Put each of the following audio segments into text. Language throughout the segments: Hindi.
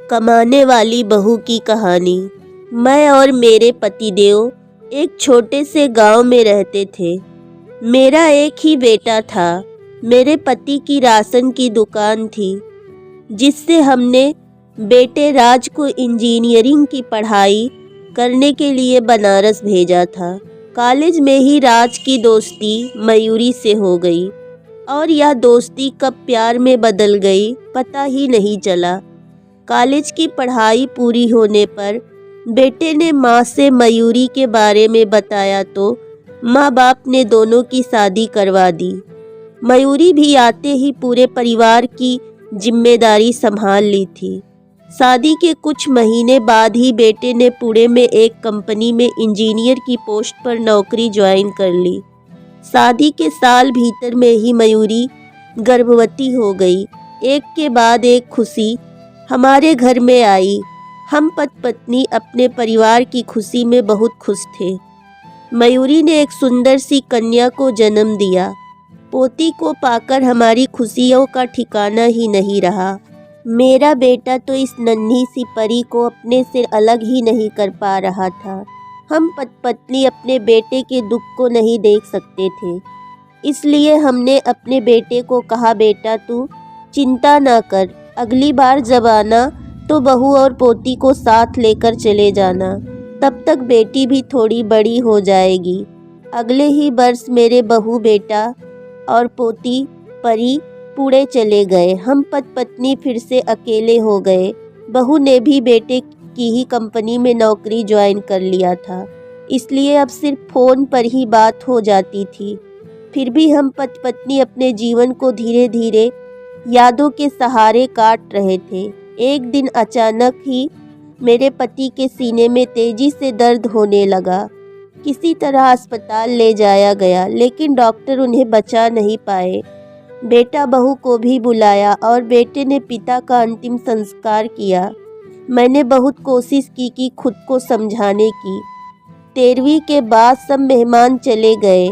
कमाने वाली बहू की कहानी। मैं और मेरे पतिदेव एक छोटे से गांव में रहते थे। मेरा एक ही बेटा था। मेरे पति की राशन की दुकान थी, जिससे हमने बेटे राज को इंजीनियरिंग की पढ़ाई करने के लिए बनारस भेजा था। कॉलेज में ही राज की दोस्ती मयूरी से हो गई और यह दोस्ती कब प्यार में बदल गई पता ही नहीं चला। कॉलेज की पढ़ाई पूरी होने पर बेटे ने माँ से मयूरी के बारे में बताया तो माँ बाप ने दोनों की शादी करवा दी। मयूरी भी आते ही पूरे परिवार की जिम्मेदारी संभाल ली थी। शादी के कुछ महीने बाद ही बेटे ने पुणे में एक कंपनी में इंजीनियर की पोस्ट पर नौकरी ज्वाइन कर ली। शादी के साल भीतर में ही मयूरी गर्भवती हो गई। एक के बाद एक खुशी हमारे घर में आई। हम पति पत्नी अपने परिवार की खुशी में बहुत खुश थे। मयूरी ने एक सुंदर सी कन्या को जन्म दिया। पोती को पाकर हमारी खुशियों का ठिकाना ही नहीं रहा। मेरा बेटा तो इस नन्ही सी परी को अपने से अलग ही नहीं कर पा रहा था। हम पति पत्नी अपने बेटे के दुख को नहीं देख सकते थे, इसलिए हमने अपने बेटे को कहा, बेटा तू चिंता ना कर, अगली बार जब आना तो बहू और पोती को साथ लेकर चले जाना। तब तक बेटी भी थोड़ी बड़ी हो जाएगी। अगले ही वर्ष मेरे बहू बेटा और पोती परी पुणे चले गए। हम पति पत्नी फिर से अकेले हो गए। बहू ने भी बेटे की ही कंपनी में नौकरी ज्वाइन कर लिया था, इसलिए अब सिर्फ फ़ोन पर ही बात हो जाती थी। फिर भी हम पति पत्नी अपने जीवन को धीरे धीरे यादों के सहारे काट रहे थे। एक दिन अचानक ही मेरे पति के सीने में तेजी से दर्द होने लगा। किसी तरह अस्पताल ले जाया गया, लेकिन डॉक्टर उन्हें बचा नहीं पाए। बेटा बहू को भी बुलाया और बेटे ने पिता का अंतिम संस्कार किया। मैंने बहुत कोशिश की कि खुद को समझाने की। 13वीं के बाद सब मेहमान चले गए।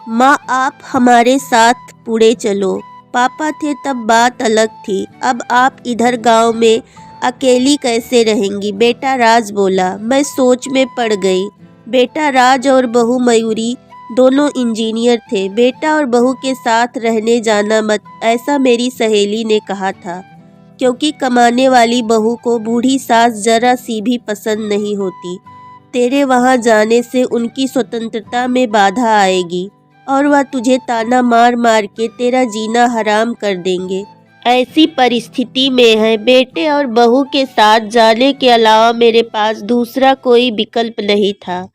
माँ आप हमारे साथ पुणे चलो। पापा थे तब बात अलग थी, अब आप इधर गांव में अकेली कैसे रहेंगी? बेटा राज बोला। मैं सोच में पड़ गई। बेटा राज और बहू मयूरी दोनों इंजीनियर थे। बेटा और बहू के साथ रहने जाना मत, ऐसा मेरी सहेली ने कहा था, क्योंकि कमाने वाली बहू को बूढ़ी सास जरा सी भी पसंद नहीं होती। तेरे वहाँ जाने से उनकी स्वतंत्रता में बाधा आएगी और वह तुझे ताना मार मार के तेरा जीना हराम कर देंगे। ऐसी परिस्थिति में है बेटे और बहू के साथ जाने के अलावा मेरे पास दूसरा कोई विकल्प नहीं था।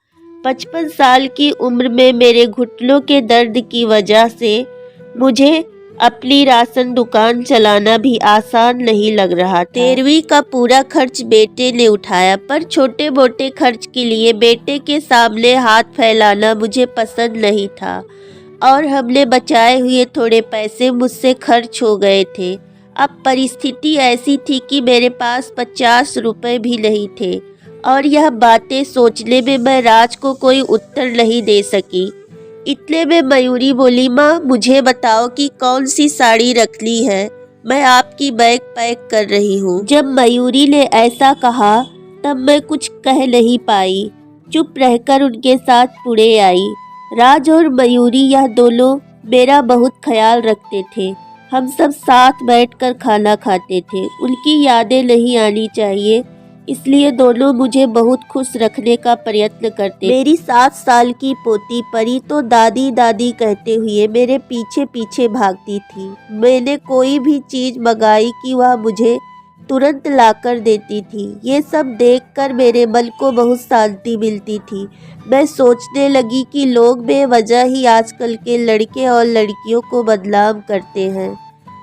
55 साल की उम्र में मेरे घुटनों के दर्द की वजह से मुझे अपनी राशन दुकान चलाना भी आसान नहीं लग रहा था। 13वीं का पूरा खर्च बेटे ने उठाया, पर छोटे मोटे खर्च के लिए बेटे के सामने हाथ फैलाना मुझे पसंद नहीं था और हमने बचाए हुए थोड़े पैसे मुझसे खर्च हो गए थे। अब परिस्थिति ऐसी थी कि मेरे पास 50 रुपए भी नहीं थे और यह बातें सोचने में मैं राज को कोई उत्तर नहीं दे सकी। इतने में मयूरी बोली, माँ मुझे बताओ कि कौन सी साड़ी रख ली है, मैं आपकी बैग पैक कर रही हूँ। जब मयूरी ने ऐसा कहा तब मैं कुछ कह नहीं पाई, चुप रहकर उनके साथ पुणे आई। राज और मयूरी यह दोनों मेरा बहुत ख्याल रखते थे। हम सब साथ बैठकर खाना खाते थे। उनकी यादें नहीं आनी चाहिए, इसलिए दोनों मुझे बहुत खुश रखने का प्रयत्न करते। मेरी 7 साल की पोती परी तो दादी दादी कहते हुए मेरे पीछे पीछे भागती थी। मैंने कोई भी चीज़ मंगाई कि वह मुझे तुरंत लाकर देती थी। ये सब देखकर मेरे मन को बहुत शांति मिलती थी। मैं सोचने लगी कि लोग बेवजह ही आजकल के लड़के और लड़कियों को बदनाम करते हैं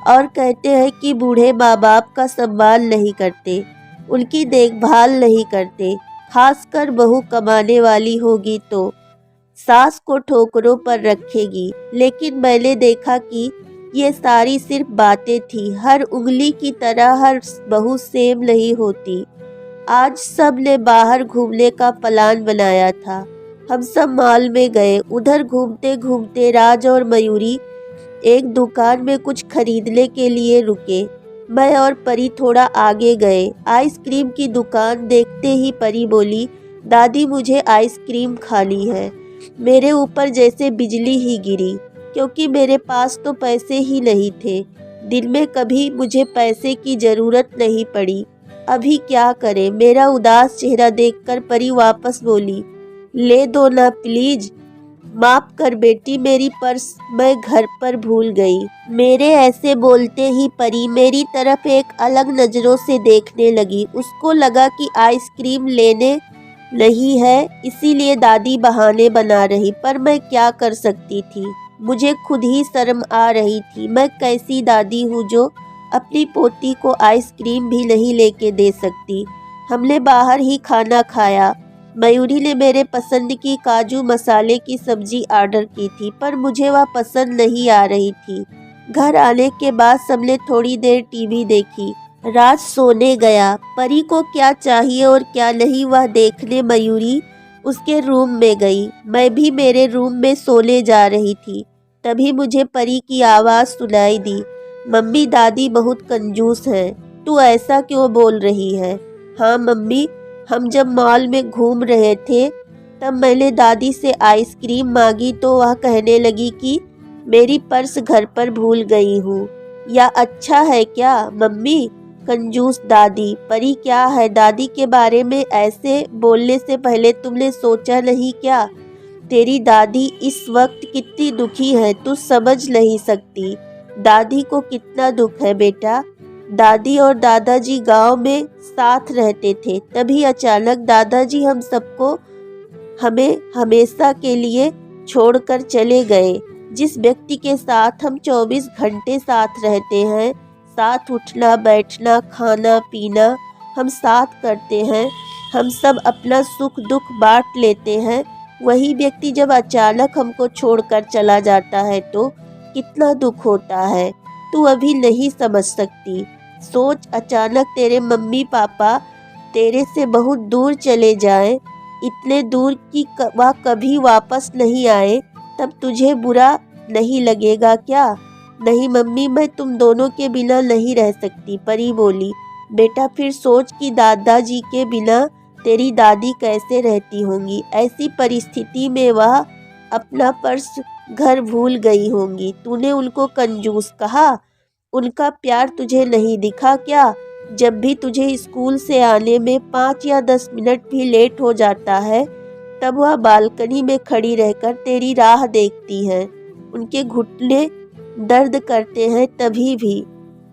और कहते हैं कि बूढ़े माँ बाप का सम्मान नहीं करते, उनकी देखभाल नहीं करते। खासकर बहू कमाने वाली होगी तो सास को ठोकरों पर रखेगी। लेकिन मैंने देखा कि ये सारी सिर्फ बातें थी। हर उंगली की तरह हर बहू सेम नहीं होती। आज सब ने बाहर घूमने का प्लान बनाया था। हम सब मॉल में गए। उधर घूमते घूमते राज और मयूरी एक दुकान में कुछ खरीदने के लिए रुके। मैं और परी थोड़ा आगे गए। आइसक्रीम की दुकान देखते ही परी बोली, दादी मुझे आइसक्रीम खानी है। मेरे ऊपर जैसे बिजली ही गिरी, क्योंकि मेरे पास तो पैसे ही नहीं थे। दिन में कभी मुझे पैसे की ज़रूरत नहीं पड़ी। अभी क्या करें? मेरा उदास चेहरा देखकर परी वापस बोली, ले दो ना प्लीज। माफ कर बेटी, मेरी पर्स मैं घर पर भूल गई। मेरे ऐसे बोलते ही परी मेरी तरफ एक अलग नज़रों से देखने लगी। उसको लगा कि आइसक्रीम लेने नहीं है, इसीलिए दादी बहाने बना रही। पर मैं क्या कर सकती थी? मुझे खुद ही शर्म आ रही थी। मैं कैसी दादी हूँ जो अपनी पोती को आइसक्रीम भी नहीं लेके दे सकती। हमने बाहर ही खाना खाया। मयूरी ने मेरे पसंद की काजू मसाले की सब्जी ऑर्डर की थी, पर मुझे वह पसंद नहीं आ रही थी। घर आने के बाद सबने थोड़ी देर टीवी देखी। राज सोने गया। परी को क्या चाहिए और क्या नहीं वह देखने मयूरी उसके रूम में गई। मैं भी मेरे रूम में सोने जा रही थी, तभी मुझे परी की आवाज़ सुनाई दी, मम्मी दादी बहुत कंजूस हैं, तू ऐसा क्यों बोल रही है? हाँ मम्मी, हम जब मॉल में घूम रहे थे तब मैंने दादी से आइसक्रीम मांगी तो वह कहने लगी कि मेरी पर्स घर पर भूल गई हूँ। या अच्छा है क्या मम्मी? कंजूस दादी। परी क्या है, दादी के बारे में ऐसे बोलने से पहले तुमने सोचा नहीं क्या? तेरी दादी इस वक्त कितनी दुखी है, तू समझ नहीं सकती। दादी को कितना दुख है बेटा। दादी और दादाजी गांव में साथ रहते थे, तभी अचानक दादाजी हम सबको हमें हमेशा के लिए छोड़कर चले गए। जिस व्यक्ति के साथ हम 24 घंटे साथ रहते हैं, साथ उठना बैठना खाना पीना हम साथ करते हैं, हम सब अपना सुख दुख बांट लेते हैं, वही व्यक्ति जब अचानक हमको छोड़कर चला जाता है तो कितना दुख होता है। तू अभी नहीं समझ सकती। सोच, अचानक तेरे मम्मी पापा तेरे से बहुत दूर चले जाएं, इतने दूर कि वह कभी वापस नहीं आए, तब तुझे बुरा नहीं लगेगा क्या? नहीं मम्मी, मैं तुम दोनों के बिना नहीं रह सकती, परी बोली। बेटा फिर सोच कि दादाजी के बिना तेरी दादी कैसे रहती होंगी। ऐसी परिस्थिति में वह अपना पर्स घर भूल गई होंगी। तूने उनको कंजूस कहा, उनका प्यार तुझे नहीं दिखा क्या? जब भी तुझे स्कूल से आने में 5 या 10 मिनट भी लेट हो जाता है, तब वह बालकनी में खड़ी रहकर तेरी राह देखती है। उनके घुटने दर्द करते हैं तभी भी।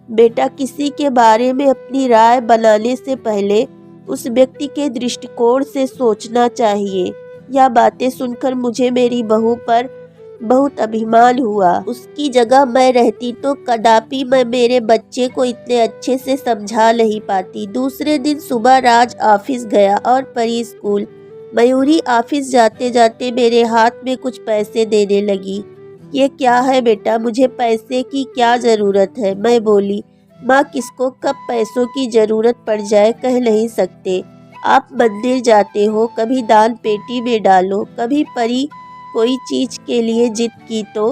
बेटा किसी के बारे में अपनी राय बनाने से पहले उस व्यक्ति के दृष्टिकोण से सोचना चाहिए। यह बातें सुनकर मुझे मेरी बहू पर बहुत अभिमान हुआ। उसकी जगह मैं रहती तो कदापि मैं मेरे बच्चे को इतने अच्छे से समझा नहीं पाती। दूसरे दिन सुबह राज ऑफिस गया और परी स्कूल। मयूरी ऑफिस जाते जाते मेरे हाथ में कुछ पैसे देने लगी। ये क्या है बेटा, मुझे पैसे की क्या ज़रूरत है? मैं बोली। माँ, किसको कब पैसों की ज़रूरत पड़ जाए कह नहीं सकते। आप मंदिर जाते हो, कभी दान पेटी में डालो। कभी परी कोई चीज़ के लिए जिद की तो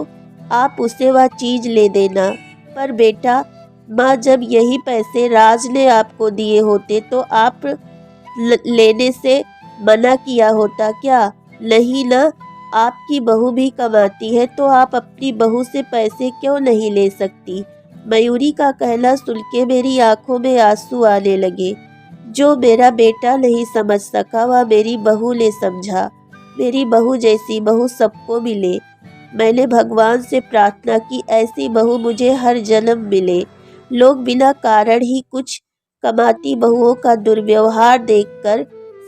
आप उसे वह चीज़ ले देना। पर बेटा, माँ, जब यही पैसे राज ने आपको दिए होते तो आप लेने से मना किया होता क्या? नहीं ना, आपकी बहू भी कमाती है तो आप अपनी बहू से पैसे क्यों नहीं ले सकती? मयूरी का कहना सुन के मेरी आंखों में आंसू आने लगे। जो मेरा बेटा नहीं समझ सका वह मेरी बहू ने समझा। मेरी बहू जैसी बहू सबको मिले। मैंने भगवान से प्रार्थना की ऐसी बहू मुझे हर जन्म मिले। लोग बिना कारण ही कुछ कमाती बहुओं का दुर्व्यवहार देखकर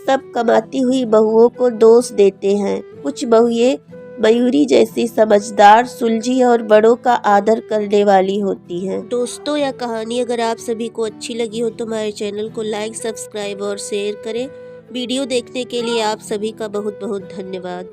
सब कमाती हुई बहुओं को दोष देते हैं। कुछ बहुएं मयूरी जैसी समझदार, सुलझी और बड़ों का आदर करने वाली होती हैं। दोस्तों, यह कहानी अगर आप सभी को अच्छी लगी हो तो हमारे चैनल को लाइक, सब्सक्राइब और शेयर करें। वीडियो देखने के लिए आप सभी का बहुत बहुत धन्यवाद।